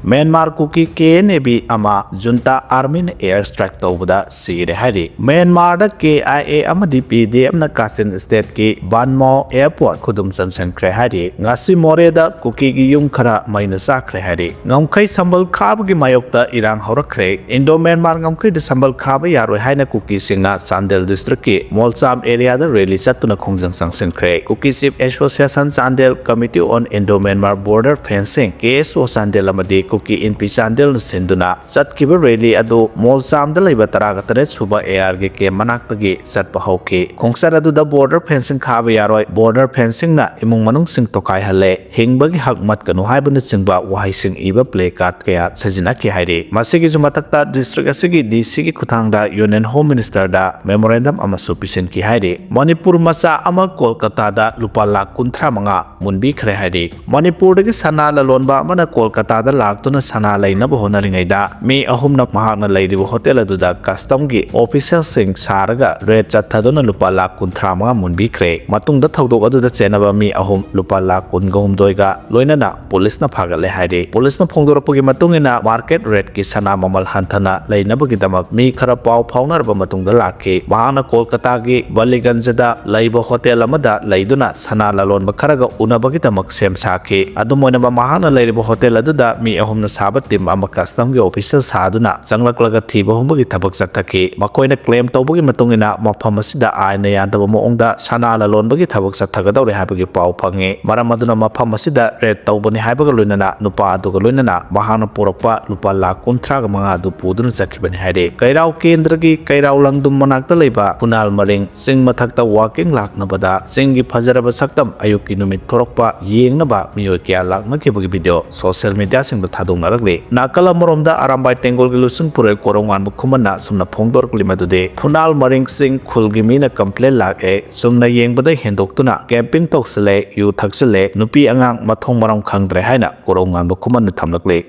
Myanmar Kuki KNB ama junta army na air strike tawbada sire hari Myanmar da KIA amadi PDM na Kasin state ki Banmo airport khudum sankhre hari ngasi more da Kuki gi yum khara maina sakre hari ngamkai sambal khab gi mayokta erang hourakhre Indo Myanmar ngamkai da sambal khaba yaroi haina Kuki singna Chandel district ki Molsam area da rally chatuna khongjang sankhre Kuki Chief Association Chandel Committee on Indo Myanmar Border Fencing KSO Chandel amadi Kuki in Chandel senduna satkiba rally adu Molsam da leiba taragatare suba AR ge ke manaktagi satpa hauke khongsar adu da border fencing khaba yaroi border fencing na imung manung sing tokai hale hingbagi hakmat kanu haibuna singba wahai sing iba play card kaya sajina ki haire masigi jumatakta district asigi DC ki khutangda Union Home Minister da memorandum ama supisin ki haire Manipur masa ama Kolkata da lupa lakh 13 munbi khre haire Manipur dagi sana lalonba mana Kolkata da laktuna sana laina bo honaringaida mi ahumna mahakna leiribo hotel aduda custom gi official sing saraga red chathaduna lupa lakh 13 munbi khre matungda thodok aduda chenaba mi ahum lupa lakh 19 ga loinana police na phagale haire police na phongdoropogi matungina market rate ki sana mamal hanthana leinabagi damak mi khara paw phaunarba matungda lakhe mahana Kolkata gi Baliganj da leibo hotel amada leiduna sana lalon kharaga unabagi damak sem sakhe adumoina mahana leiribo hotel aduda mi ahumna tim ama custom gi official saduna changlaklaga thiba humbagi thabak chathaki makoina claim tawbagi matungina mafam asida aina yandaba moongda sana lalonbagi thabak chathagadawre habagi paw phange maram aduna mafam asida red tawbani habaga loinana nupa aduga loinana mahana purakpa lupa lakh 13 adu puduna chakhibani haide kairau kendra gi kairau langdum manakta leiba Phunal maring sing mathakta walking laknabada singi phajaraba saktam ayuki numit thorakpa yengnaba miyoi kya lakna khibagi video social media singda thadongna nakala moromda arambai tengol gilusung pure korongan bukhumana sumna phongdor klimadude Phunal maring sing khulgimi na complain lake sumna yengbada hendoktuna camping toksale yu thaksale nupi angang mathong marang khangdre haina korongan bukhumana thamlakle